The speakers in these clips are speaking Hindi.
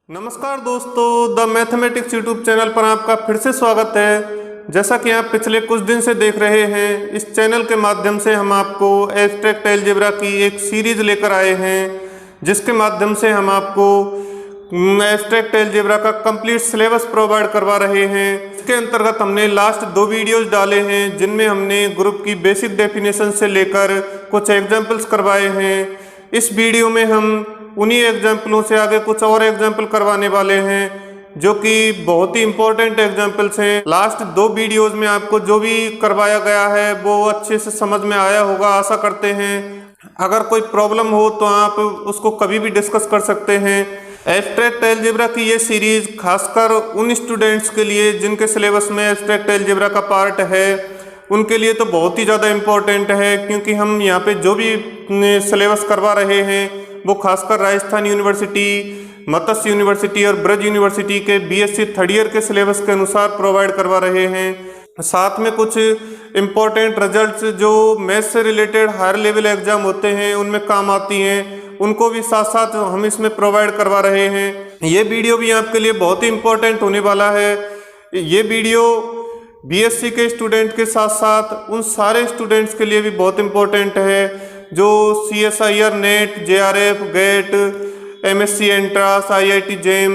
नमस्कार दोस्तों, द मैथमेटिक्स यूट्यूब चैनल पर आपका फिर से स्वागत है। जैसा कि आप पिछले कुछ दिन से देख रहे हैं, इस चैनल के माध्यम से हम आपको एब्स्ट्रैक्ट अलजेब्रा की एक सीरीज लेकर आए हैं, जिसके माध्यम से हम आपको एब्स्ट्रैक्ट अलजेब्रा का कंप्लीट सिलेबस प्रोवाइड करवा रहे हैं। इसके अंतर्गत हमने लास्ट 2 वीडियोज डाले हैं, जिनमें हमने ग्रुप की बेसिक डेफिनेशन से लेकर कुछ एग्जाम्पल्स करवाए हैं। इस वीडियो में हम उन्हीं एग्जाम्पलों से आगे कुछ और एग्जाम्पल करवाने वाले हैं, जो कि बहुत ही इंपॉर्टेंट एग्जाम्पल्स हैं। लास्ट 2 वीडियोस में आपको जो भी करवाया गया है वो अच्छे से समझ में आया होगा, आशा करते हैं। अगर कोई प्रॉब्लम हो तो आप उसको कभी भी डिस्कस कर सकते हैं। एब्स्ट्रैक्ट अलजेब्रा की ये सीरीज खासकर उन स्टूडेंट्स के लिए जिनके सिलेबस में एब्स्ट्रैक्ट अलजेब्रा का पार्ट है, उनके लिए तो बहुत ही ज़्यादा इम्पोर्टेंट है, क्योंकि हम यहाँ पे जो भी सिलेबस करवा रहे हैं वो खासकर राजस्थान यूनिवर्सिटी, मत्स्य यूनिवर्सिटी और ब्रज यूनिवर्सिटी के बीएससी 3rd ईयर के सिलेबस के अनुसार प्रोवाइड करवा रहे हैं। साथ में कुछ इम्पोर्टेंट रिजल्ट्स जो मैथ्स से रिलेटेड हायर लेवल एग्जाम होते हैं उनमें काम आती हैं, उनको भी साथ साथ हम इसमें प्रोवाइड करवा रहे हैं। ये वीडियो भी आपके लिए बहुत ही इम्पोर्टेंट होने वाला है। ये वीडियो बीएससी के स्टूडेंट के साथ साथ उन सारे स्टूडेंट्स के लिए भी बहुत इम्पोर्टेंट है जो CSIR NET, JRF, GATE, MSc entrance, IIT JAM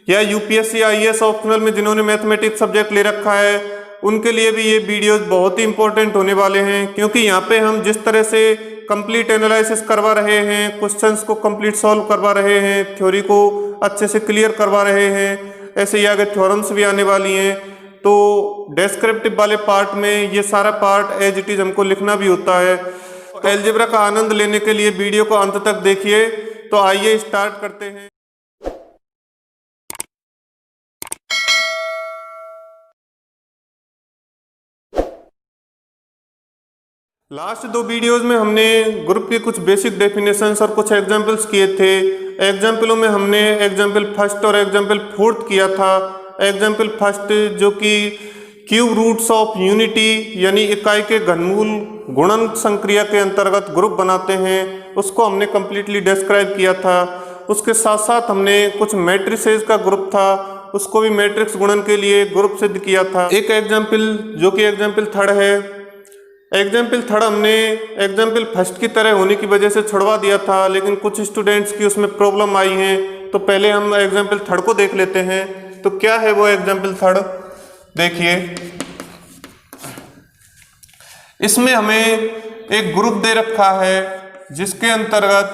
या UPSC IAS ऑप्शनल में जिन्होंने मैथमेटिक्स सब्जेक्ट ले रखा है, उनके लिए भी ये वीडियोस बहुत ही इंपॉर्टेंट होने वाले हैं। क्योंकि यहाँ पे हम जिस तरह से कंप्लीट एनालिसिस करवा रहे हैं, क्वेश्चंस को कंप्लीट सॉल्व करवा रहे हैं, थ्योरी को अच्छे से क्लियर करवा रहे हैं, ऐसे ही आगे थ्योरम्स भी आने वाली हैं। तो डेस्क्रिप्टिव वाले पार्ट में ये सारा पार्ट एज इट इज हमको लिखना भी होता है। अलजेब्रा का आनंद लेने के लिए वीडियो को अंत तक देखिए। तो आइए स्टार्ट करते हैं। लास्ट 2 वीडियोस में हमने ग्रुप की कुछ बेसिक डेफिनेशंस और कुछ एग्जांपल्स किए थे। एग्जांपलों में हमने एग्जांपल फर्स्ट और एग्जांपल फोर्थ किया था। एग्जांपल फर्स्ट जो कि क्यूब रूट्स ऑफ यूनिटी यानी इकाई के घनमूल गुणन संक्रिया के अंतर्गत ग्रुप बनाते हैं, उसको हमने कम्प्लीटली डिस्क्राइब किया था। उसके साथ साथ हमने कुछ मैट्रिसेस का ग्रुप था, उसको भी मैट्रिक्स गुणन के लिए ग्रुप सिद्ध किया था। एक एग्जाम्पल जो कि एग्जाम्पल थर्ड है, एग्जाम्पल थर्ड हमने एग्जाम्पल फर्स्ट की तरह होने की वजह से छुड़वा दिया था, लेकिन कुछ स्टूडेंट्स की उसमें प्रॉब्लम आई है। तो पहले हम एग्जाम्पल थर्ड को देख लेते हैं। तो क्या है वो एग्जाम्पल थर्ड, देखिए। इसमें हमें एक ग्रुप दे रखा है जिसके अंतर्गत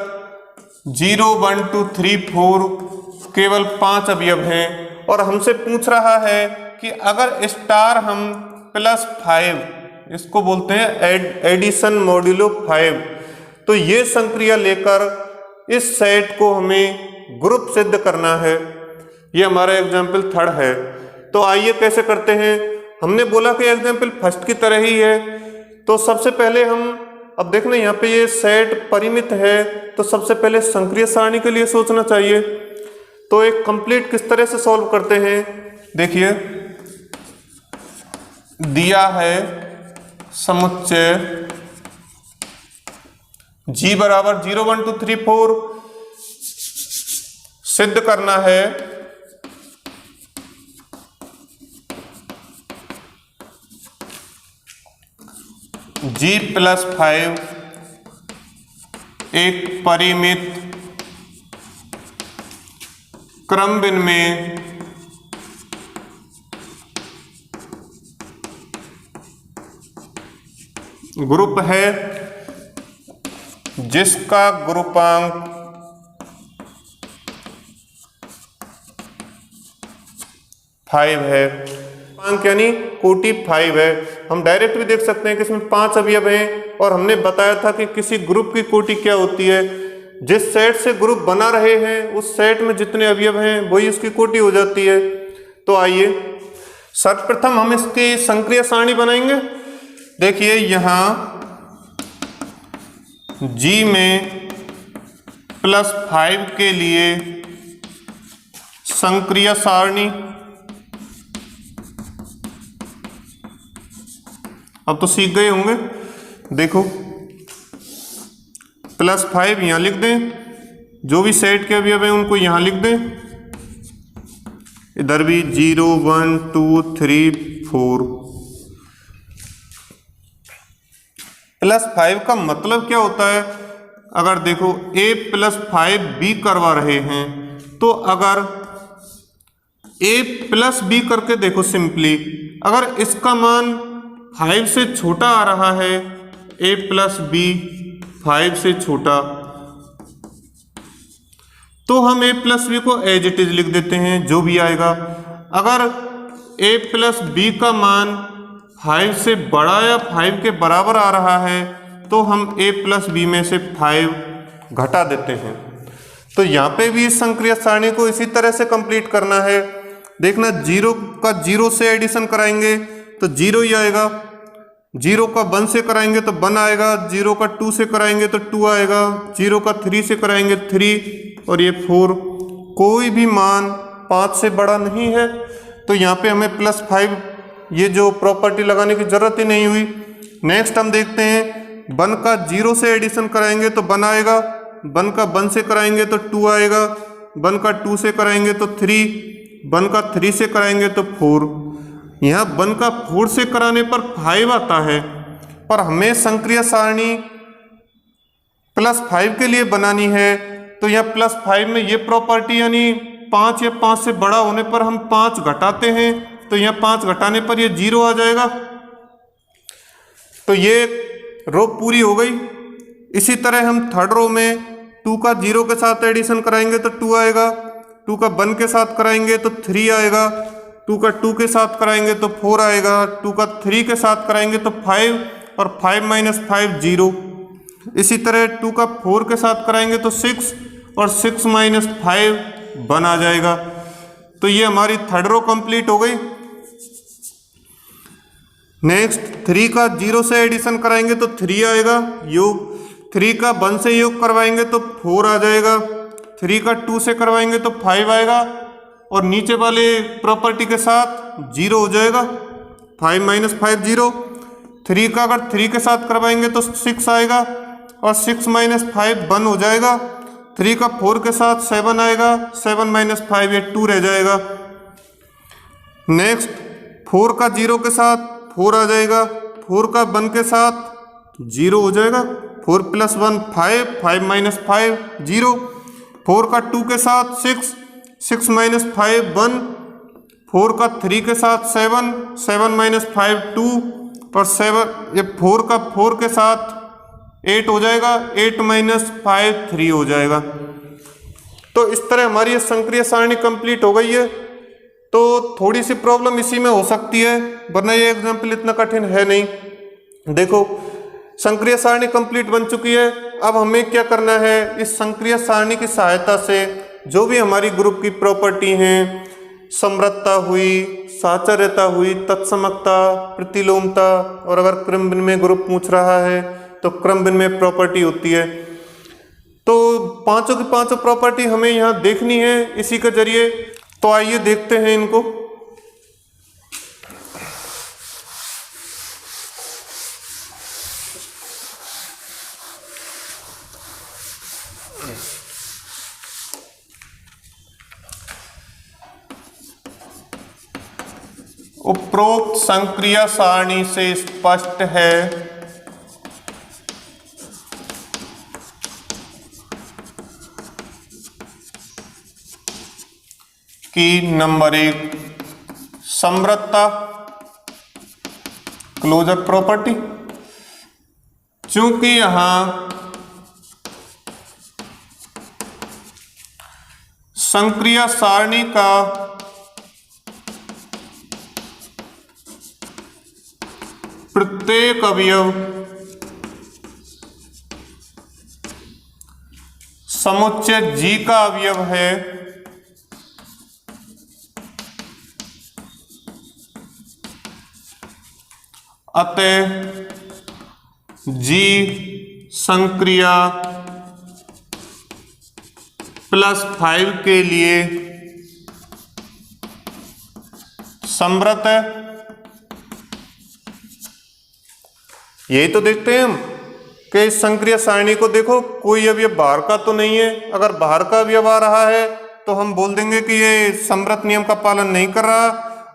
0, 1, 2, 3, 4 केवल 5 अवयव हैं, और हमसे पूछ रहा है कि अगर स्टार हम +5, इसको बोलते हैं एडिशन मॉड्यूलो 5, तो ये संक्रिया लेकर इस सेट को हमें ग्रुप सिद्ध करना है। ये हमारा एग्जाम्पल थर्ड है। तो आइए कैसे करते हैं। हमने बोला कि एग्जाम्पल फर्स्ट की तरह ही है, तो सबसे पहले हम अब देखना यहाँ पे ये सेट परिमित है, तो सबसे पहले संक्रिय सारणी के लिए सोचना चाहिए। तो एक कंप्लीट किस तरह से सॉल्व करते हैं, देखिए। दिया है समुच्चय G बराबर 0, 1, 2, 3, 4, सिद्ध करना है G+5 एक परिमित क्रमबिन में ग्रुप है जिसका ग्रुपांक 5 है। ग्रुपांक यानी कोटि 5 है। हम डायरेक्ट भी देख सकते हैं कि इसमें 5 अवयव हैं, और हमने बताया था कि किसी ग्रुप की कोटि क्या होती है। जिस सेट से ग्रुप बना रहे हैं उस सेट में जितने अवयव हैं वही उसकी कोटि हो जाती है। तो आइए सर्वप्रथम हम इसकी संक्रिय सारणी बनाएंगे। देखिए यहाँ G में +5 के लिए संक्रिय सारणी, अब तो सीख गए होंगे। देखो +5 यहाँ लिख दें, जो भी सेट के अवयव हैं उनको यहाँ लिख दें, इधर भी 0 1 2 3 4 प्लस 5 का मतलब क्या होता है? अगर देखो a प्लस 5b करवा रहे हैं तो अगर a प्लस b करके देखो सिंपली, अगर इसका मान 5 से छोटा आ रहा है, a प्लस b 5 से छोटा, तो हम a प्लस बी को एज इट इज लिख देते हैं, जो भी आएगा। अगर a प्लस बी का मान 5 से बड़ा या 5 के बराबर आ रहा है तो हम a प्लस बी में से 5 घटा देते हैं। तो यहाँ पे भी इस संक्रिया सारणी को इसी तरह से कंप्लीट करना है। देखना, 0 का 0 से एडिशन कराएंगे तो 0 ही आएगा, 0 का 1 से कराएंगे तो 1 आएगा, 0 का 2 से कराएंगे तो 2 आएगा, 0 का 3 से कराएंगे 3 और ये 4। कोई भी मान 5 से बड़ा नहीं है, तो यहाँ पे हमें प्लस 5 ये जो प्रॉपर्टी लगाने की जरूरत ही नहीं हुई। नेक्स्ट हम देखते हैं, 1 का 0 से एडिशन कराएंगे तो 1 आएगा, 1 का 1 से कराएंगे तो 2 आएगा, 1 का 2 से कराएंगे तो 3, 1 का 3 से कराएंगे तो 4। यहाँ 1 का 4 से कराने पर 5 आता है, पर हमें संक्रिया सारणी प्लस 5 के लिए बनानी है, तो यहाँ प्लस 5 में ये प्रॉपर्टी यानी 5 या 5 से बड़ा होने पर हम 5 घटाते हैं, तो यहाँ 5 घटाने पर ये 0 आ जाएगा। तो ये रो पूरी हो गई। इसी तरह हम थर्ड रो में 2 का 0 के साथ एडिशन कराएंगे तो 2 आएगा, 2 का 1 के साथ कराएंगे तो 3 आएगा, 2 का 2 के साथ कराएंगे तो 4 आएगा, 2 का 3 के साथ कराएंगे तो 5 और 5 माइनस 5 0। इसी तरह 2 का 4 के साथ कराएंगे तो 6 और 6 माइनस 5 1 आ जाएगा। तो ये हमारी थर्ड रो कंप्लीट हो गई। नेक्स्ट 3 का 0 से एडिशन कराएंगे तो 3 आएगा योग, 3 का 1 से योग करवाएंगे तो 4 आ जाएगा, 3 का 2 से करवाएंगे तो 5 आएगा और नीचे वाले प्रॉपर्टी के साथ 0 हो जाएगा, 5 माइनस 5 0। 3 का अगर 3 के साथ करवाएंगे तो 6 आएगा और 6 माइनस 5 1 हो जाएगा, 3 का 4 के साथ 7 आएगा, 7 माइनस 5 ये 2 रह जाएगा। नेक्स्ट 4 का 0 के साथ 4 आ जाएगा, 4 का 1 के साथ 0 हो जाएगा, 4 प्लस 1 5, 5 माइनस 5 0, 4 का 2 के साथ 6, 6 माइनस 5 1, 4 का 3 के साथ 7, 7 माइनस 5 2 और 7 ये 4 का 4 के साथ 8 हो जाएगा, 8 माइनस 5 3 हो जाएगा। तो इस तरह हमारी ये संक्रिया सारणी कंप्लीट हो गई है। तो थोड़ी सी प्रॉब्लम इसी में हो सकती है, वरना ये एग्जाम्पल इतना कठिन है नहीं। देखो संक्रिया सारणी कंप्लीट बन चुकी है। अब हमें क्या करना है, इस संक्रिया सारणी की सहायता से जो भी हमारी ग्रुप की प्रॉपर्टी हैं, समृद्धता हुई, साहचर्यता हुई, तत्समकता, प्रतिलोमता, और अगर क्रम विनिमय ग्रुप पूछ रहा है तो क्रम विनिमय प्रॉपर्टी होती है। तो पांचों की पांचों प्रॉपर्टी हमें यहाँ देखनी है इसी के जरिए। तो आइए देखते हैं इनको। उपरोक्त संक्रिया सारणी से स्पष्ट है कि नंबर 1 समृद्धता क्लोजर प्रॉपर्टी, चूंकि यहां संक्रिया सारणी का प्रत्येक अवयव समुच्चय G का अवयव है, अतः G संक्रिया +5 के लिए समृद्ध है। यही तो देखते हैं हम कि इस संक्रिया सारणी को देखो, कोई अवयव बाहर का तो नहीं है। अगर बाहर का अवयव आ रहा है तो हम बोल देंगे कि ये समवर्त नियम का पालन नहीं कर रहा,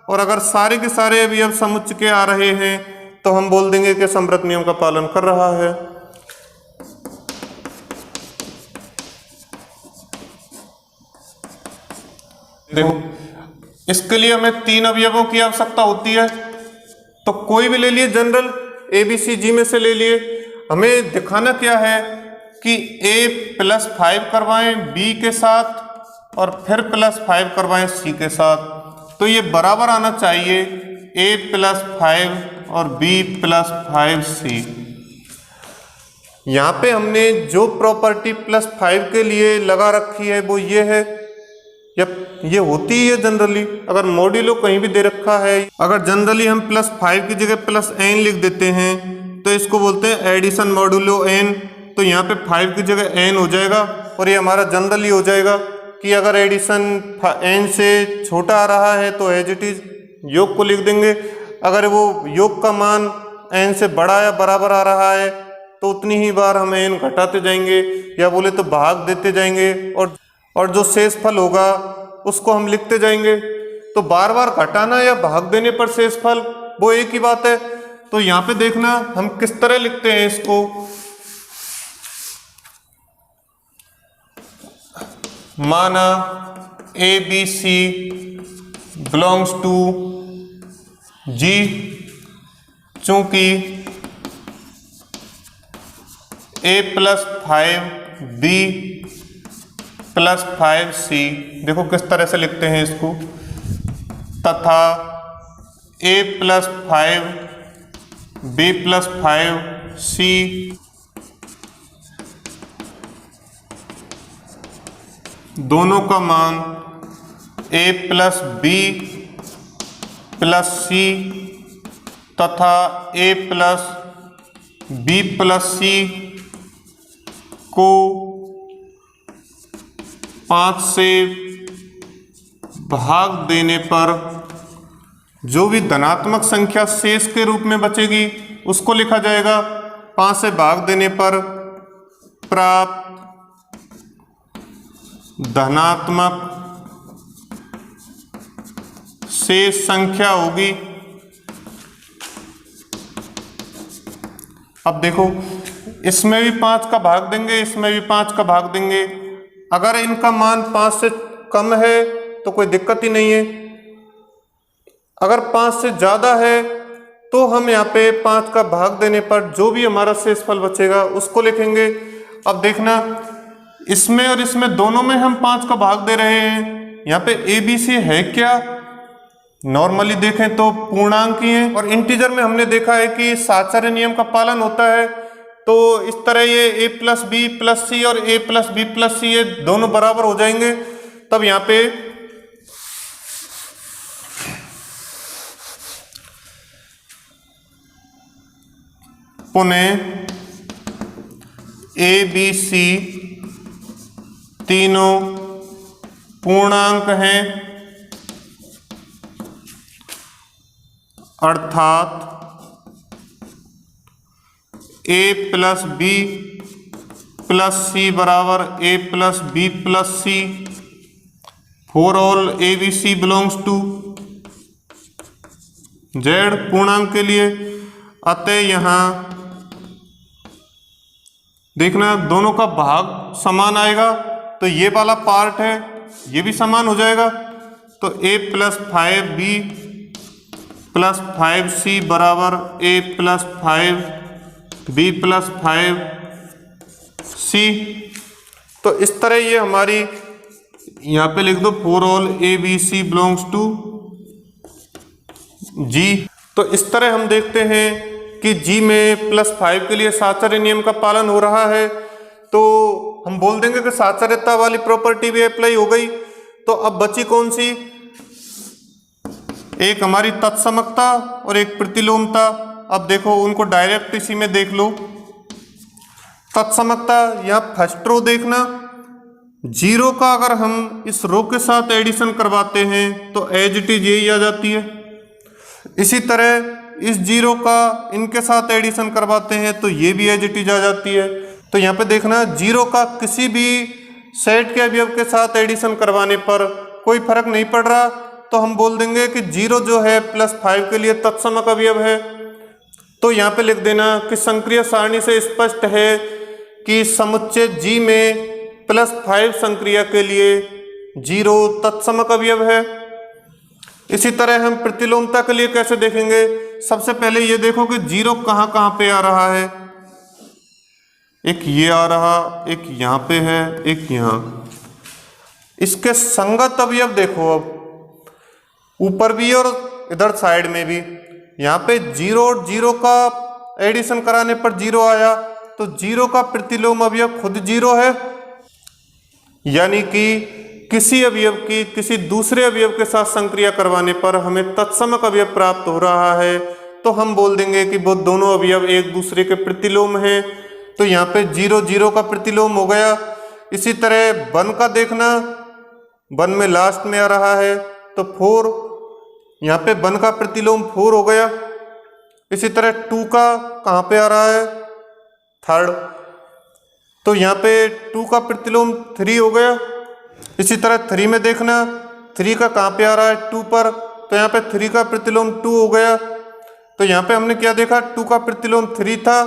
और अगर सारे के सारे अवयव समुच्चय के आ रहे हैं तो हम बोल देंगे कि समवर्त नियम का पालन कर रहा है। देखो, इसके लिए हमें 3 अवयवों की आवश्यकता होती है, तो कोई भी ले लिए, जनरल ABCG में से ले लिए। हमें दिखाना क्या है कि A+5 करवाएं B के साथ और फिर +5 करवाएं C के साथ, तो ये बराबर आना चाहिए A+5 और B+5C। यहाँ पे हमने जो प्रॉपर्टी +5 के लिए लगा रखी है वो ये है, ये होती ही है जनरली। अगर मॉड्यूलो कहीं भी दे रखा है, अगर जनरली हम +5 की जगह +n लिख देते हैं तो इसको बोलते हैं एडिशन मॉड्यूलो n। तो यहाँ पे 5 की जगह n हो जाएगा, और ये हमारा जनरली हो जाएगा कि अगर एडिशन n से छोटा आ रहा है तो एज इट इज योग को लिख देंगे। अगर वो योग का मान n से बड़ा या बराबर आ रहा है तो उतनी ही बार हम n घटाते जाएंगे, या बोले तो भाग देते जाएंगे, और जो शेष फल होगा उसको हम लिखते जाएंगे। तो बार बार घटाना या भाग देने पर शेष फल वो एक ही बात है। तो यहाँ पे देखना हम किस तरह लिखते हैं इसको। माना ABC बिलोंग्स टू G, चूंकि A+5 B+5C, देखो किस तरह से लिखते हैं इसको, तथा A+5 B+5C दोनों का मान A+B+C तथा A+B+C को 5 से भाग देने पर जो भी धनात्मक संख्या शेष के रूप में बचेगी उसको लिखा जाएगा। 5 से भाग देने पर प्राप्त धनात्मक शेष संख्या होगी। अब देखो, इसमें भी 5 का भाग देंगे, इसमें भी 5 का भाग देंगे। अगर इनका मान 5 से कम है तो कोई दिक्कत ही नहीं है, अगर 5 से ज़्यादा है तो हम यहाँ पे 5 का भाग देने पर जो भी हमारा शेषफल बचेगा उसको लिखेंगे। अब देखना, इसमें और इसमें दोनों में हम 5 का भाग दे रहे हैं। यहाँ पे ABC है क्या, नॉर्मली देखें तो पूर्णांक ही है, और इंटीजर में हमने देखा है कि साहचर्य नियम का पालन होता है। तो इस तरह ये A+B+C और A+B+C ये दोनों बराबर हो जाएंगे। तब यहाँ पे पुनः ABC तीनों पूर्णांक हैं, अर्थात A+B+C बराबर A+B+C for all ABC belongs to Z पूर्णांक के लिए। अतः यहाँ देखना दोनों का भाग समान आएगा, तो ये वाला पार्ट है ये भी समान हो जाएगा। तो A+5B+5C बराबर A+5B+5C। तो इस तरह ये हमारी, यहाँ पे लिख दो for all ABC belongs to G। तो इस तरह हम देखते हैं कि G में +5 के लिए साहचर्य नियम का पालन हो रहा है, तो हम बोल देंगे कि साहचर्यता वाली प्रॉपर्टी भी अप्लाई हो गई। तो अब बची कौन सी, एक हमारी तत्समकता और एक प्रतिलोमता। अब देखो उनको डायरेक्ट इसी में देख लो। तत्समकता, यहाँ फर्स्ट रो देखना, 0 का अगर हम इस रो के साथ एडिशन करवाते हैं तो एज इट इज यही आ जाती है। इसी तरह इस 0 का इनके साथ एडिशन करवाते हैं तो ये भी एज इट इज आ जाती है। तो यहाँ पे देखना 0 का किसी भी सेट के अवयव के साथ एडिशन करवाने पर कोई फर्क नहीं पड़ रहा, तो हम बोल देंगे कि 0 जो है +5 के लिए तत्समक अवयव है। तो यहाँ पे लिख देना कि संक्रिय सारणी से स्पष्ट है कि समुच्चय G में +5 संक्रिया के लिए 0 तत्समक अवयव है। इसी तरह हम प्रतिलोमता के लिए कैसे देखेंगे? सबसे पहले ये देखो कि 0 कहाँ कहाँ पे आ रहा है। एक ये आ रहा, एक यहाँ पे है, एक यहाँ। इसके संगत अवयव देखो, अब ऊपर भी और इधर साइड में भी। यहाँ पे 0 और 0 का एडिशन कराने पर 0 आया, तो 0 का प्रतिलोम अवयव खुद 0 है, यानी कि किसी अवयव की किसी दूसरे अवयव के साथ संक्रिया करवाने पर हमें तत्समक अवयव प्राप्त हो रहा है। तो हम बोल देंगे कि वो दोनों अवयव एक दूसरे के प्रतिलोम हैं। तो यहाँ पे 0 0 का प्रतिलोम हो गया। इसी तरह 1 का देखना, 1 में लास्ट में आ रहा है, तो 4, यहाँ पे 1 का प्रतिलोम 4 हो गया। इसी तरह 2 का कहाँ पे आ रहा है? 3rd, तो यहाँ पे 2 का प्रतिलोम 3 हो गया। इसी तरह 3 में देखना, 3 का कहाँ पे आ रहा है? 2 पर, तो यहाँ पे 3 का प्रतिलोम 2 हो गया। तो यहाँ पे हमने क्या देखा? 2 का प्रतिलोम 3 था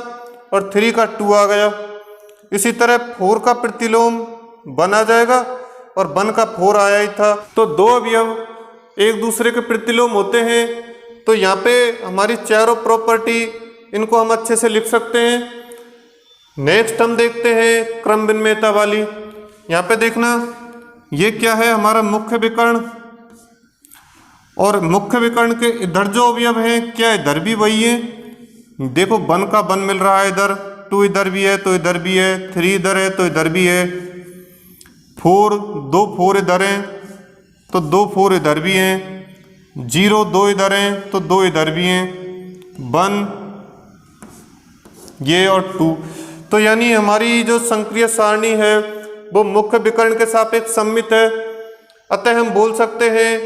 और 3 का 2 आ गया। इसी तरह 4 का प्रतिलोम 1 आ जाएगा और 1 का 4 आया ही था। तो दो अवयव एक दूसरे के प्रतिलोम होते हैं। तो यहाँ पे हमारी चारों प्रॉपर्टी, इनको हम अच्छे से लिख सकते हैं। नेक्स्ट हम देखते हैं क्रम विनिमेयता वाली। यहाँ पे देखना, ये क्या है? हमारा मुख्य विकर्ण, और मुख्य विकर्ण के इधर जो अवयव हैं, क्या इधर भी वही है? देखो 1 का 1 मिल रहा है इधर, 2 इधर भी है तो इधर भी है, 3 इधर है तो इधर भी है, 2 4 इधर हैं तो 2 4 इधर भी हैं, 0 2 इधर हैं तो 2 इधर भी हैं, 1 ये और 2। तो यानी हमारी जो संक्रिय सारणी है वो मुख्य विकर्ण के सापेक्ष सममित है। अतः हम बोल सकते हैं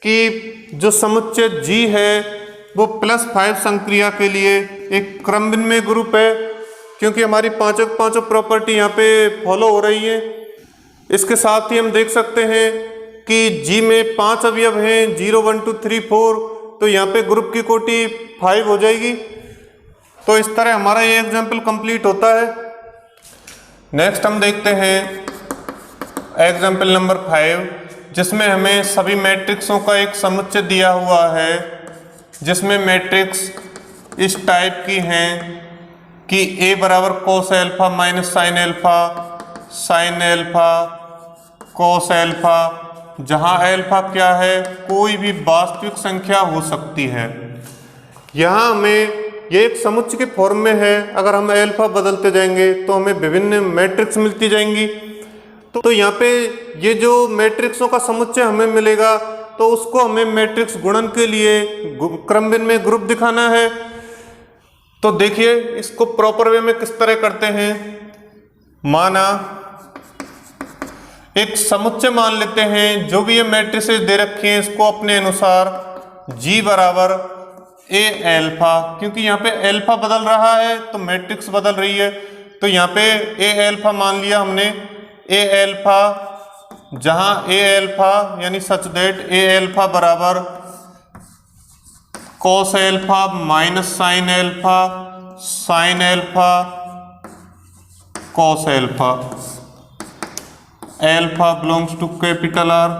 कि जो समुच्चय G है वो +5 संक्रिया के लिए एक क्रम विनिमेय ग्रुप है, क्योंकि हमारी पांचों प्रॉपर्टी यहाँ पे फॉलो हो रही है। इसके साथ ही हम देख सकते हैं कि G में 5 अवयव हैं, 0 1 2 3 4, तो यहाँ पे ग्रुप की कोटि 5 हो जाएगी। तो इस तरह हमारा ये एग्जाम्पल कंप्लीट होता है। नेक्स्ट हम देखते हैं एग्जाम्पल नंबर 5, जिसमें हमें सभी मैट्रिक्सों का एक समुच्चय दिया हुआ है, जिसमें मैट्रिक्स इस टाइप की हैं कि A बराबर cos alpha minus sin alpha, sin alpha, cos alpha, जहाँ अल्फा क्या है? कोई भी वास्तविक संख्या हो सकती है। यहाँ हमें ये एक समुच्चय के फॉर्म में है। अगर हम अल्फा बदलते जाएंगे तो हमें विभिन्न मैट्रिक्स मिलती जाएंगी। तो यहाँ पे ये जो मैट्रिक्सों का समुच्चय हमें मिलेगा, तो उसको हमें मैट्रिक्स गुणन के लिए क्रम विनिमेय ग्रुप दिखाना है। तो देखिए इसको प्रॉपर वे में किस तरह करते हैं। माना एक समुच्चय मान लेते हैं, जो भी ये मैट्रिसेस दे रखी हैं इसको अपने अनुसार G बराबर A अल्फा, क्योंकि यहाँ पे अल्फा बदल रहा है तो मैट्रिक्स बदल रही है। तो यहाँ पे A अल्फा मान लिया हमने, A अल्फा, जहाँ A अल्फा यानी सच दैट A अल्फा बराबर cos alpha minus sin alpha, sin alpha, cos alpha, alpha belongs to capital R।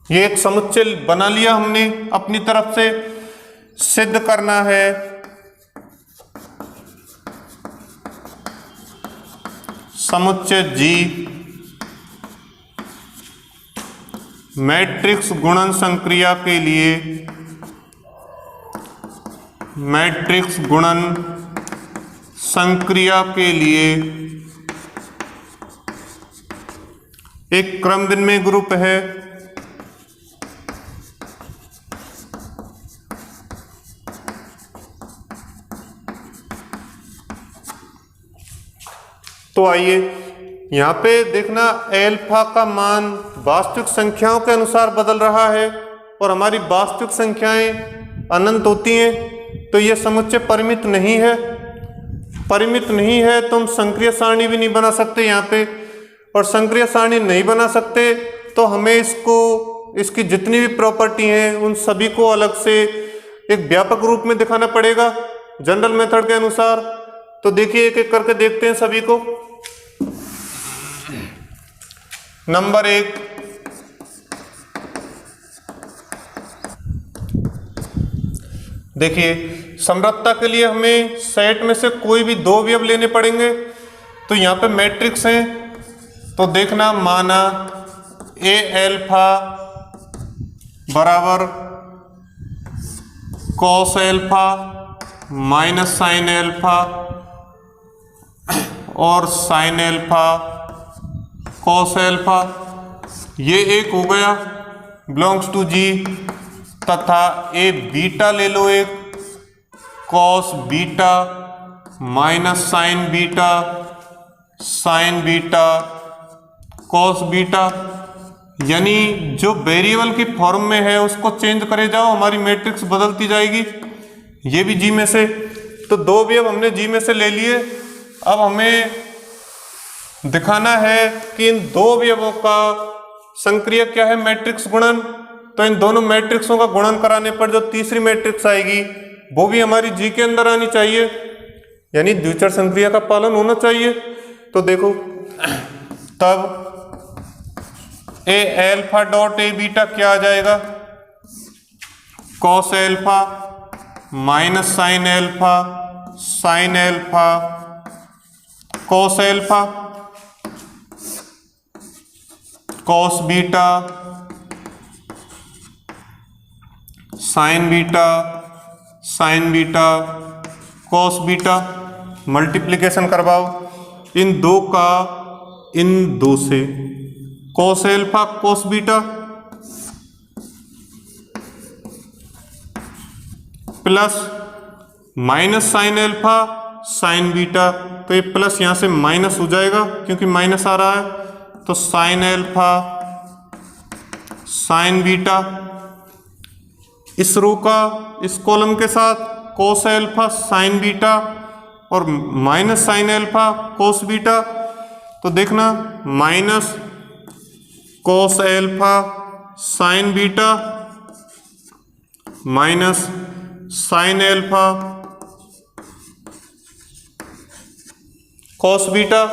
ये एक समुच्चय बना लिया हमने, अपनी तरफ से सिद्ध करना है समुच्चय G मैट्रिक्स गुणन संक्रिया के लिए, मैट्रिक्स गुणन संक्रिया के लिए एक क्रम विनिमेय ग्रुप है। तो आइए यहाँ पे देखना, अल्फा का मान वास्तविक संख्याओं के अनुसार बदल रहा है और हमारी वास्तविक संख्याएं अनंत होती हैं। तो ये समुच्चय परिमित नहीं है। परिमित नहीं है तो हम संक्रिय सारणी भी नहीं बना सकते यहाँ पे। और संक्रिय सारणी नहीं बना सकते तो हमें इसकी जितनी भी प्रॉपर्टी हैं उन सभी को अलग से एक व्यापक रूप में दिखाना पड़ेगा जनरल मेथड के अनुसार। तो देखिए एक एक करके देखते हैं सभी को। नंबर 1, देखिए समरूपता के लिए हमें सेट में से कोई भी 2 अवयव लेने पड़ेंगे। तो यहाँ पे मैट्रिक्स हैं, तो देखना माना ए एल्फा बराबर cos alpha minus sine alpha और साइन एल्फा कॉस एल्फा, ये एक हो गया बिलोंग्स टू जी। तथा ए बीटा ले लो एक, cos beta minus sign beta sine beta cos beta, यानी जो वेरिएबल की फॉर्म में है उसको चेंज करे जाओ, हमारी मैट्रिक्स बदलती जाएगी। ये भी जी में से, तो 2 अवयव हमने जी में से ले लिए। अब हमें दिखाना है कि इन 2 अवयवों का संक्रिय क्या है, मैट्रिक्स गुणन। तो इन दोनों मैट्रिक्सों का गुणन कराने पर जो तीसरी मैट्रिक्स आएगी वो भी हमारी जी के अंदर आनी चाहिए, यानी द्विचर संक्रिया का पालन होना चाहिए। तो देखो तब A alpha dot A beta क्या आ जाएगा, cos alpha minus sine alpha cos alpha cos beta sine beta cos beta. Multiplication करवाओ इन 2 का इन 2 से, cos alpha cos beta plus minus sine alpha sign beta, तो ये प्लस यहाँ से माइनस हो जाएगा क्योंकि माइनस आ रहा है, तो साइन एल्फा साइन बीटा। इस रो का इस कॉलम के साथ कोस एल्फा साइन बीटा और minus sine alpha cos beta, तो देखना minus cos alpha sign beta minus sine alpha cos beta.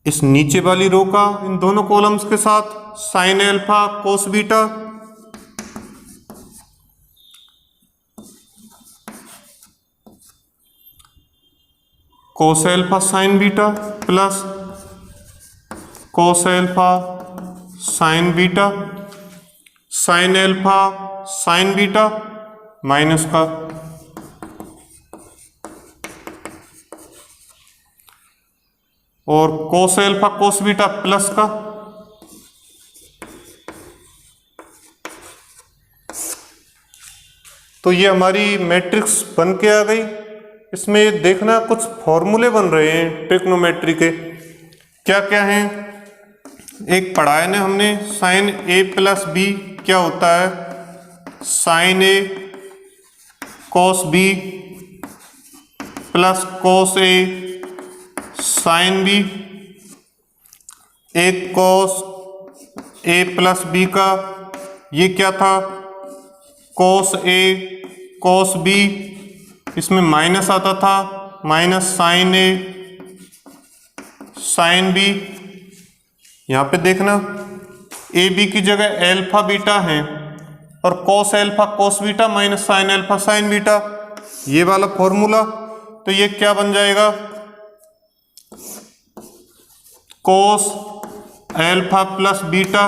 इस नीचे वाली रो का इन दोनों कॉलम्स के साथ साइन एल्फा कोस बीटा, कोस alpha sign beta plus cos alpha sign beta sine alpha sign beta minus का और कोस एल्फा कोस बीटा प्लस का। तो ये हमारी मैट्रिक्स बन के आ गई। इसमें देखना कुछ फॉर्मूले बन रहे हैं ट्रिग्नोमेट्री के, क्या क्या हैं। एक पढ़ाया ना हमने साइन ए प्लस बी क्या होता है, sign A cos B plus cos A sine B. एक कॉस ए प्लस बी का ये क्या था, कॉस ए कॉस बी, इसमें माइनस आता था, माइनस साइन ए साइन बी। यहाँ पे देखना ए बी की जगह एल्फा बीटा है और cos alpha cos beta minus sine alpha sign beta, ये वाला फॉर्मूला। तो ये क्या बन जाएगा, कॉस एल्फा प्लस बीटा।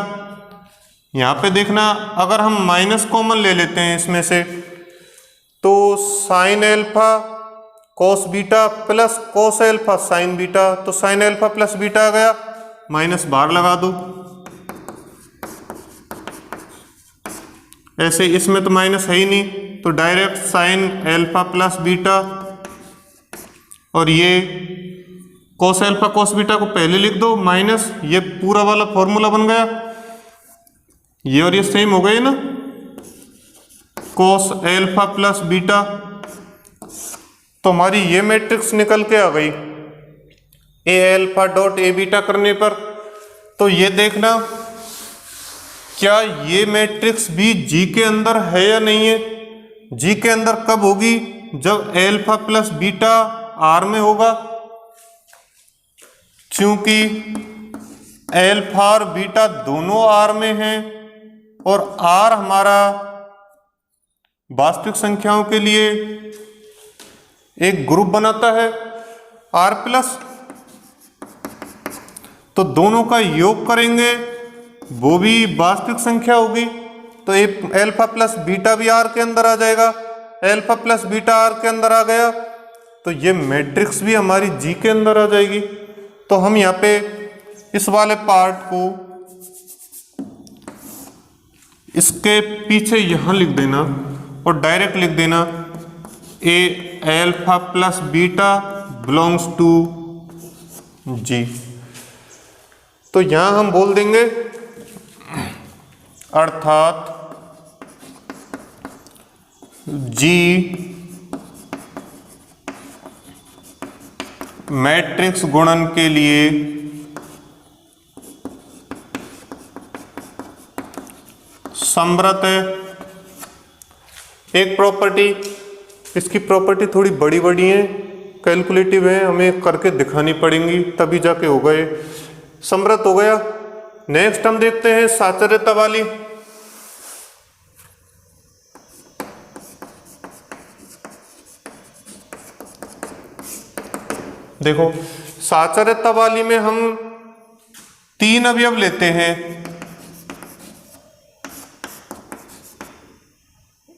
यहाँ पे देखना अगर हम माइनस कॉमन ले लेते हैं इसमें से, तो sine alpha cos beta plus cos alpha sign beta, तो साइन एल्फा प्लस बीटा आ गया, माइनस बाहर लगा दो। ऐसे इसमें तो माइनस है ही नहीं, तो direct sine alpha plus beta और ये कॉस एल्फा कॉस बीटा को पहले लिख दो माइनस, ये पूरा वाला फॉर्मूला बन गया। ये और ये सेम हो गए ना, कॉस एल्फा प्लस बीटा। तो हमारी ये मैट्रिक्स निकल के आ गई। ए अल्फा डॉट ए बीटा करने पर। तो ये देखना क्या ये मैट्रिक्स भी जी के अंदर है या नहीं है। जी के अंदर कब होगी, जब अल्फा प्लस बीटा आर में होगा, क्योंकि अल्फा और बीटा दोनों आर में हैं और आर हमारा वास्तविक संख्याओं के लिए एक ग्रुप बनाता है आर प्लस। तो दोनों का योग करेंगे वो भी वास्तविक संख्या होगी, तो अल्फा प्लस बीटा भी आर के अंदर आ जाएगा। अल्फा प्लस बीटा आर के अंदर आ गया तो ये मैट्रिक्स भी हमारी जी के अंदर आ जाएगी। तो हम यहाँ पे इस वाले पार्ट को इसके पीछे यहाँ लिख देना और डायरेक्ट लिख देना A alpha plus beta belongs to G. तो यहाँ हम बोल देंगे अर्थात जी मैट्रिक्स गुणन के लिए समृत है। एक प्रॉपर्टी, इसकी प्रॉपर्टी थोड़ी बड़ी बड़ी है, कैलकुलेटिव है, हमें करके दिखानी पड़ेंगी तभी जाके होगा ये समृत हो गया। नेक्स्ट हम देखते हैं साचर्यता वाली। देखो साचर्यता वाली में हम 3 अवयव लेते हैं,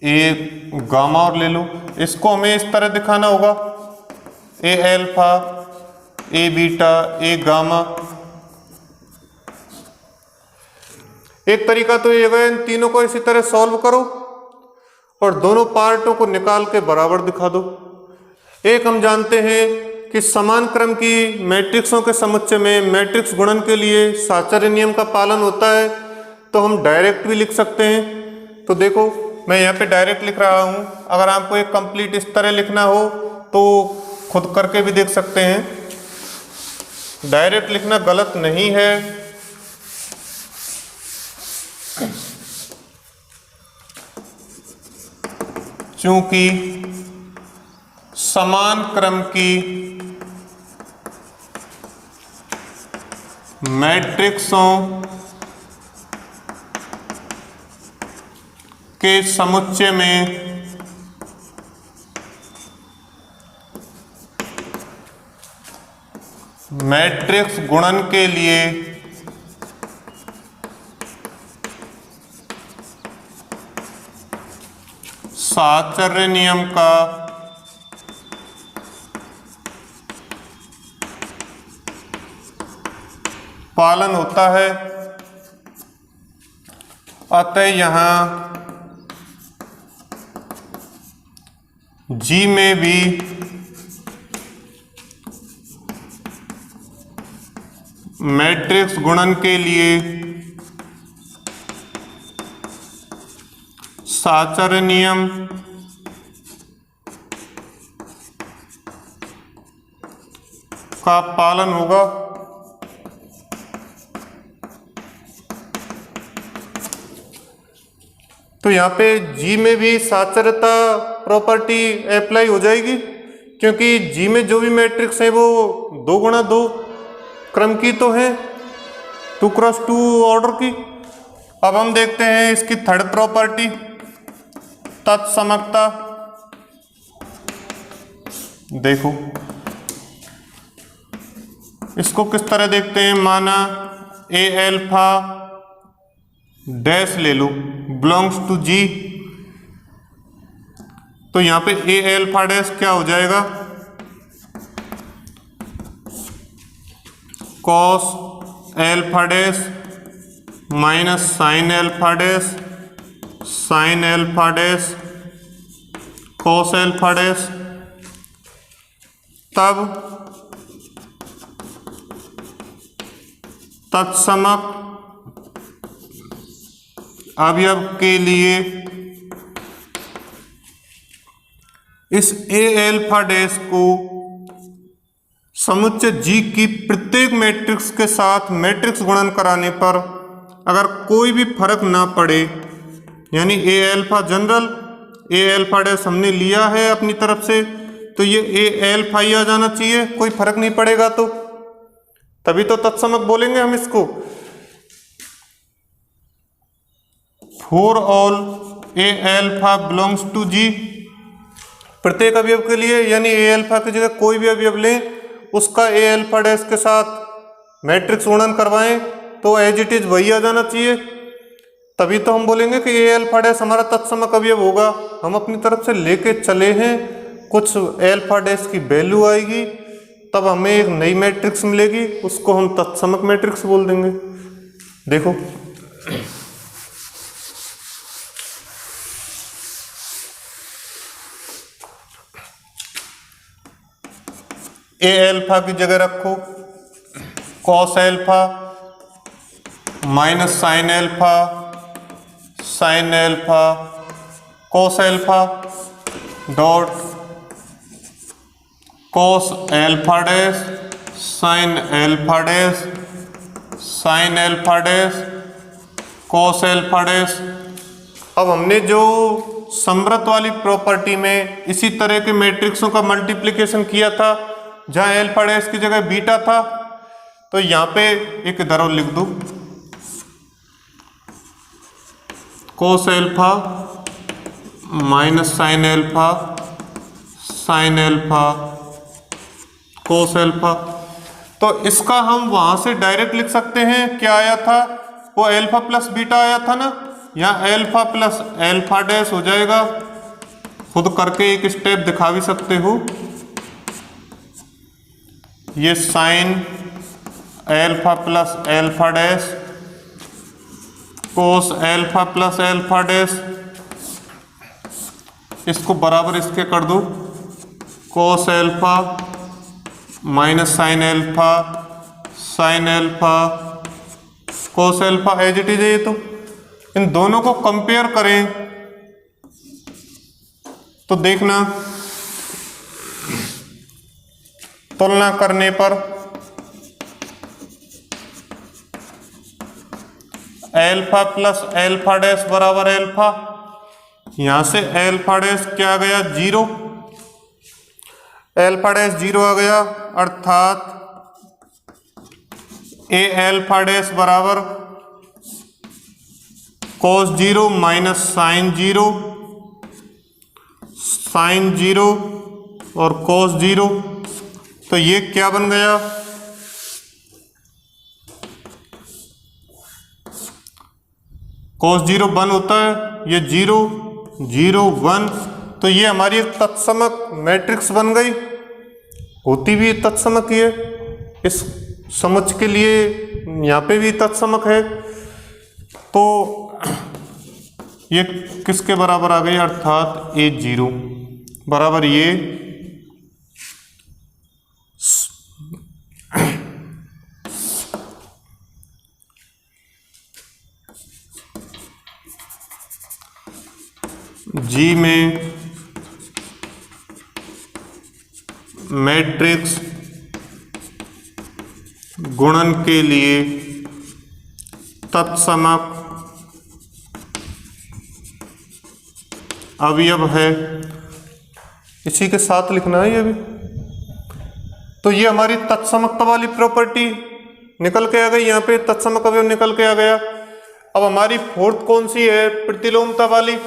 ए गामा और ले लो। इसको हमें इस तरह दिखाना होगा ए अल्फा, ए बीटा, ए गामा। एक तरीका तो ये है, इन तीनों को इसी तरह सॉल्व करो और दोनों पार्टों को निकाल के बराबर दिखा दो। एक हम जानते हैं कि समान क्रम की मैट्रिक्सों के समुच्चय में मैट्रिक्स गुणन के लिए साचर्य नियम का पालन होता है, तो हम डायरेक्ट भी लिख सकते हैं। तो देखो मैं यहाँ पे डायरेक्ट लिख रहा हूँ, अगर आपको एक कंप्लीट इस तरह लिखना हो तो खुद करके भी देख सकते हैं। डायरेक्ट लिखना गलत नहीं है, क्योंकि समान क्रम की मैट्रिक्सों के समुच्चय में मैट्रिक्स गुणन के लिए साचर्य नियम का पालन होता है। अतः यहाँ जी में भी मैट्रिक्स गुणन के लिए साचर्य नियम का पालन होगा। तो यहाँ पे जी में भी साचर्यता प्रॉपर्टी अप्लाई हो जाएगी, क्योंकि जी में जो भी मैट्रिक्स है वो 2 गुणा 2 क्रम की तो है, 2 क्रॉस 2 ऑर्डर की। अब हम देखते हैं इसकी थर्ड प्रॉपर्टी, तत्समकता। देखो इसको किस तरह देखते हैं, माना ए अल्फा डैश ले लो बिलोंग्स टू जी। तो यहाँ पे ए अल्फा डैश क्या हो जाएगा, cos alpha dash minus sine alpha dash, sine alpha dash cos alpha dash. तब तत्समक अवयव के लिए इस ए अल्फा डैश को समुच्चय जी की प्रत्येक मैट्रिक्स के साथ मैट्रिक्स गुणन कराने पर अगर कोई भी फर्क ना पड़े, यानी ए अल्फा जनरल, ए अल्फा डैश हमने लिया है अपनी तरफ से, तो ये ए अल्फा ही आ जाना चाहिए, कोई फर्क नहीं पड़ेगा तो तभी तो तत्समक बोलेंगे हम इसको। For all A alpha belongs to G, प्रत्येक अवयव के लिए, यानी ए अल्फा की जगह कोई भी अवयव लें, उसका ए अल्फा डैश के साथ मैट्रिक्स गुणन करवाएं तो एज इट इज वही आ जाना चाहिए, तभी तो हम बोलेंगे कि ए अल्फा डैश हमारा तत्समक अवयव होगा। हम अपनी तरफ से लेके चले हैं, कुछ ए अल्फा डैश की वैल्यू आएगी, तब हमें एक नई मैट्रिक्स मिलेगी, उसको हम तत्समक मैट्रिक्स बोल देंगे। देखो ए अल्फा की जगह रखो cos alpha minus sine alpha, sine alpha cos alpha dot cos alpha dash sine alpha dash, sine alpha dash cos alpha dash. अब हमने जो समृत वाली प्रॉपर्टी में इसी तरह के मैट्रिक्सों का मल्टीप्लिकेशन किया था, जहाँ अल्फा डैश की जगह बीटा था, तो यहाँ पे एक इधर और लिख दो cos alpha minus sine alpha, sine alpha cos alpha. तो इसका हम वहाँ से डायरेक्ट लिख सकते हैं, क्या आया था वो अल्फा प्लस बीटा आया था ना, यहाँ अल्फा प्लस अल्फा डैश हो जाएगा, खुद करके एक स्टेप दिखा भी सकते हो। ये sine alpha plus alpha dash cos alpha plus alpha dash, इसको बराबर इसके कर दो cos alpha minus sine alpha, sine alpha cos alpha, as it is है। तो इन दोनों को कंपेयर करें तो देखना, तुलना करने पर अल्फा प्लस अल्फा डैश बराबर अल्फा, यहां से अल्फा डैश क्या आ गया 0, अल्फा डैश 0 आ गया, अर्थात ए अल्फा डैश बराबर cos 0 माइनस साइन 0, साइन 0 और cos 0। तो ये क्या बन गया cos 0 1 होता है, ये 0 0 1, तो ये हमारी एक तत्समक मैट्रिक्स बन गई, होती भी तत्समक ही है, इस समझ के लिए यहाँ पे भी तत्समक है। तो ये किसके बराबर आ गई, अर्थात ए 0 बराबर ये जी में मैट्रिक्स गुणन के लिए तत्समक अवयव है, इसी के साथ लिखना है ये भी। तो ये हमारी तत्समकता वाली प्रॉपर्टी निकल के आ गई, यहाँ पे तत्समक अवयव निकल के आ गया। अब हमारी फोर्थ कौन सी है, प्रतिलोमता वाली।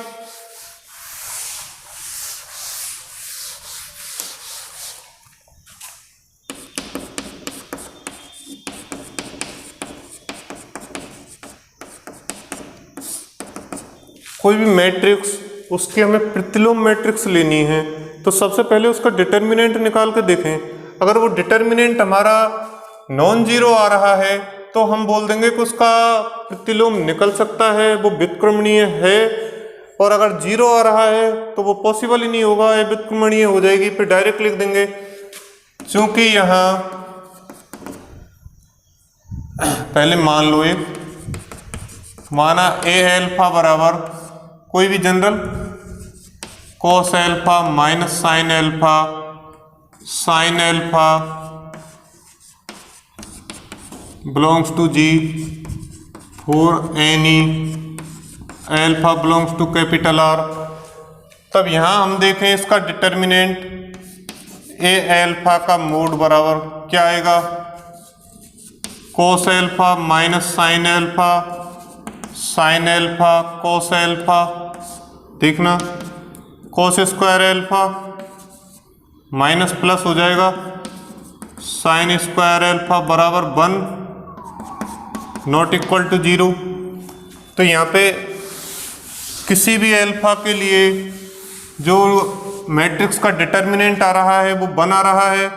कोई भी मैट्रिक्स, उसकी हमें प्रतिलोम मैट्रिक्स लेनी है, तो सबसे पहले उसका डिटर्मिनेंट निकाल के देखें। अगर वो डिटर्मिनेंट हमारा नॉन जीरो आ रहा है तो हम बोल देंगे कि उसका प्रतिलोम निकल सकता है, वो व्युत्क्रमणीय है। और अगर जीरो आ रहा है तो वो पॉसिबल ही नहीं होगा, ये व्युत्क्रमणीय हो जाएगी, फिर डायरेक्ट लिख देंगे। क्योंकि यहाँ पहले मान लो, एक माना ए अल्फा बराबर कोई भी general cos alpha minus sine alpha, sine alpha belongs to G for any alpha belongs to capital R. तब यहाँ हम देखें इसका डिटर्मिनेंट ए एल्फा का मोड बराबर क्या आएगा, cos alpha minus sine alpha, sine alpha cos alpha, देखना cos square alpha minus plus हो जाएगा साइन स्क्वायर एल्फा बराबर 1 नॉट इक्वल टू 0। तो यहाँ पे किसी भी एल्फा के लिए जो मैट्रिक्स का डिटर्मिनेंट आ रहा है वो 1 आ रहा है।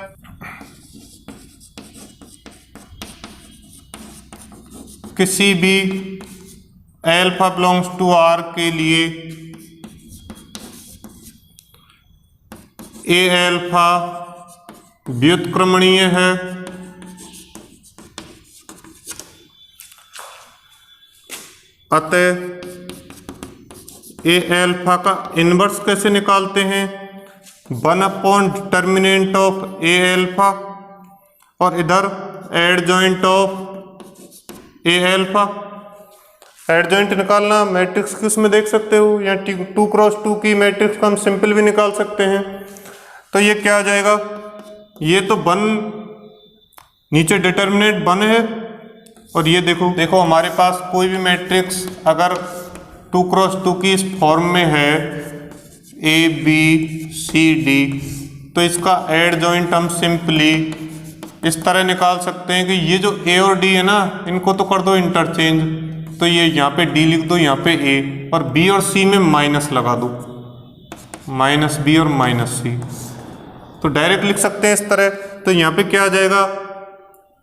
किसी भी एल्फा बिलोंग्स टू आर के लिए ए एल्फा व्युत्क्रमणीय है, अतः ए एल्फा का इनवर्स कैसे निकालते हैं, 1 upon determinant of A alpha और इधर adjoint of A alpha. Adjoint निकालना मैट्रिक्स की उसमें देख सकते हो, या 2 क्रॉस 2 की मैट्रिक्स को हम सिंपल भी निकाल सकते हैं। तो ये क्या आ जाएगा, ये तो 1 नीचे डिटर्मिनेंट 1 है और ये देखो हमारे पास कोई भी मैट्रिक्स अगर 2 क्रॉस 2 की इस फॉर्म में है ए बी सी डी, तो इसका एडजॉइंट हम सिंपली इस तरह निकाल सकते हैं कि ये जो ए और डी है ना, इनको तो कर दो इंटरचेंज, तो ये यहाँ पे डी लिख दो, यहाँ पे ए, और बी और सी में माइनस लगा दो, माइनस बी और माइनस सी, तो डायरेक्ट लिख सकते हैं इस तरह। तो यहाँ पे क्या आ जाएगा,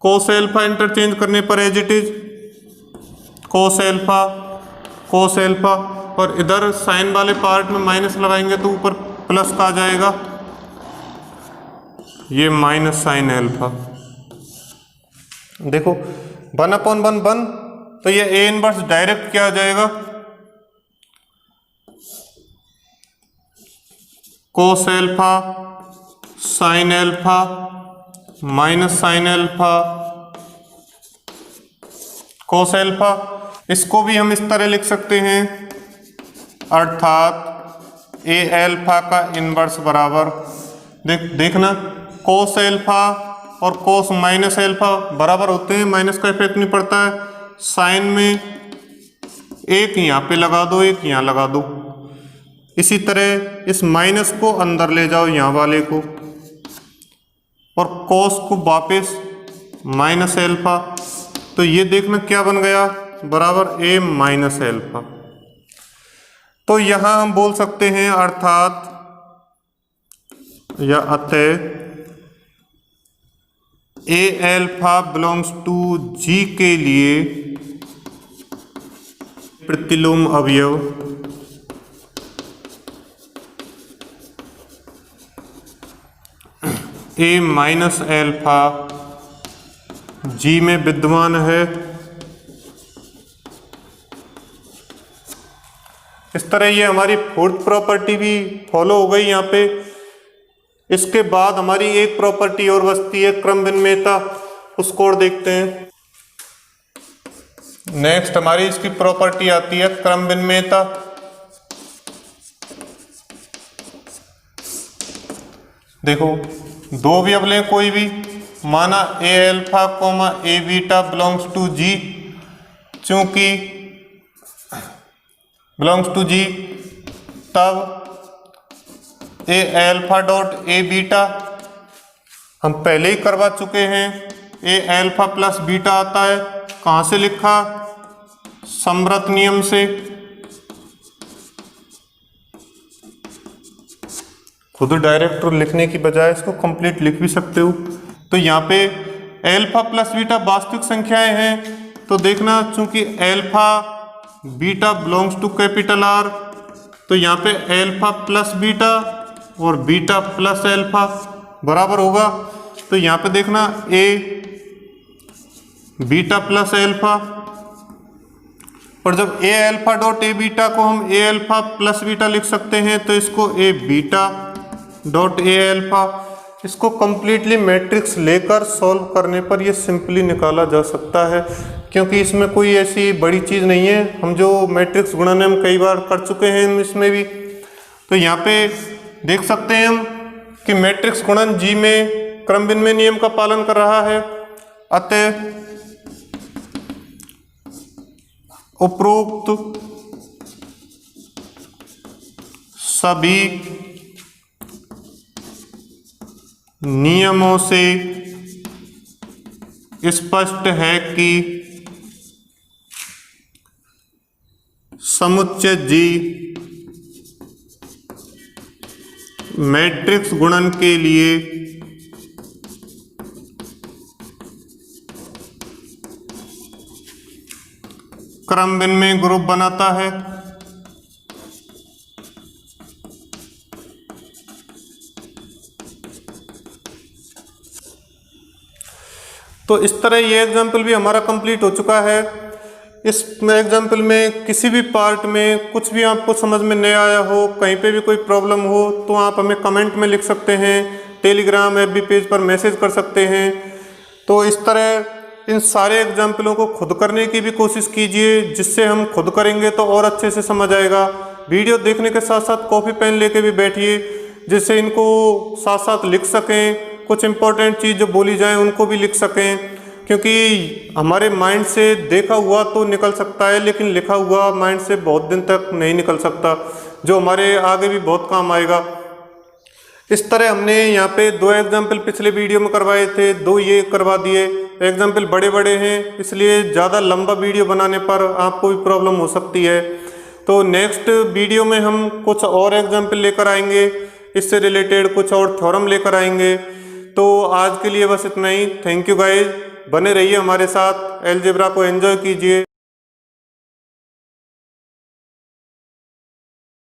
कोस एल्फा इंटरचेंज करने पर as it is cos alpha cos alpha, और इधर साइन वाले पार्ट में माइनस लगाएंगे तो ऊपर प्लस का आ जाएगा, ये माइनस साइन एल्फा। देखो 1 अपॉन 1 1, तो ये ए इनवर्स डायरेक्ट क्या आ जाएगा, कोस alpha sine alpha minus sine alpha cos alpha. इसको भी हम इस तरह लिख सकते हैं, अर्थात ए एल्फा का इनवर्स बराबर देखना कोस एल्फा और कोस माइनस एल्फा बराबर होते हैं, माइनस का इफेक्ट नहीं पड़ता है। साइन में एक यहाँ पे लगा दो, एक यहाँ लगा दो, इसी तरह इस माइनस को अंदर ले जाओ यहाँ वाले को, और कोस को वापस माइनस एल्फा, तो ये देखना क्या बन गया, बराबर ए माइनस एल्फा। तो यहां हम बोल सकते हैं अर्थात या अतः ए एल्फा बिलोंग्स टू जी के लिए प्रतिलोम अवयव ए माइनस एल्फा जी में विद्यमान है। इस तरह ये हमारी फोर्थ प्रॉपर्टी भी फॉलो हो गई यहाँ पे। इसके बाद हमारी एक प्रॉपर्टी और बचती है क्रम विनिमेयता, उसको और देखते हैं। नेक्स्ट हमारी इसकी प्रॉपर्टी आती है क्रम विनिमेयता। देखो दो भी अवयव कोई भी, माना A alpha comma A beta belongs to G, चूंकि बिलोंग्स टू जी, तब A alpha dot A beta हम पहले ही करवा चुके हैं, ए एल्फा प्लस बीटा आता है, कहाँ से लिखा, समवर्त नियम से। खुद डायरेक्ट लिखने की बजाय इसको कंप्लीट लिख भी सकते हो। तो यहाँ पे एल्फा प्लस बीटा वास्तविक संख्याएं हैं, तो देखना चूंकि alpha beta belongs to capital R, तो यहाँ पे एल्फा प्लस बीटा और बीटा प्लस एल्फा बराबर होगा। तो यहाँ पे देखना ए बीटा प्लस एल्फा, और जब ए एल्फा डॉट ए बीटा को हम ए एल्फा प्लस बीटा लिख सकते हैं, तो इसको ए बीटा डॉट ए एल्फा। इसको कम्प्लीटली मैट्रिक्स लेकर सॉल्व करने पर ये सिंपली निकाला जा सकता है, क्योंकि इसमें कोई ऐसी बड़ी चीज़ नहीं है। हम जो मैट्रिक्स गुणन हम कई बार कर चुके हैं इसमें भी। तो यहाँ पे देख सकते हैं हम कि मैट्रिक्स गुणन जी में क्रम विनिमय नियम का पालन कर रहा है। अतः उपरोक्त सभी नियमों से स्पष्ट है कि समुच्चय जी मैट्रिक्स गुणन के लिए क्रम विनिमय ग्रुप बनाता है। तो इस तरह ये एग्जाम्पल भी हमारा कंप्लीट हो चुका है। इस एग्जाम्पल में किसी भी पार्ट में कुछ भी आपको समझ में नहीं आया हो, कहीं पे भी कोई प्रॉब्लम हो, तो आप हमें कमेंट में लिख सकते हैं, टेलीग्राम FB पेज पर मैसेज कर सकते हैं। तो इस तरह इन सारे एग्जाम्पलों को खुद करने की भी कोशिश कीजिए, जिससे हम खुद करेंगे तो और अच्छे से समझ आएगा। वीडियो देखने के साथ साथ कॉपी पेन लेके भी बैठिए, जिससे इनको साथ साथ लिख सकें, कुछ इंपॉर्टेंट चीज़ जो बोली जाए उनको भी लिख सकें, क्योंकि हमारे माइंड से देखा हुआ तो निकल सकता है, लेकिन लिखा हुआ माइंड से बहुत दिन तक नहीं निकल सकता, जो हमारे आगे भी बहुत काम आएगा। इस तरह हमने यहाँ पे 2 एग्जाम्पल पिछले वीडियो में करवाए थे, 2 ये करवा दिए। एग्जाम्पल बड़े बड़े हैं, इसलिए ज़्यादा लंबा वीडियो बनाने पर आपको भी प्रॉब्लम हो सकती है। तो नेक्स्ट वीडियो में हम कुछ और एग्जाम्पल लेकर आएंगे, इससे रिलेटेड कुछ और थ्योरम लेकर आएंगे। तो आज के लिए बस इतना ही। थैंक यू गाइज, बने रहिए हमारे साथ, अलजेब्रा को एंजॉय कीजिए।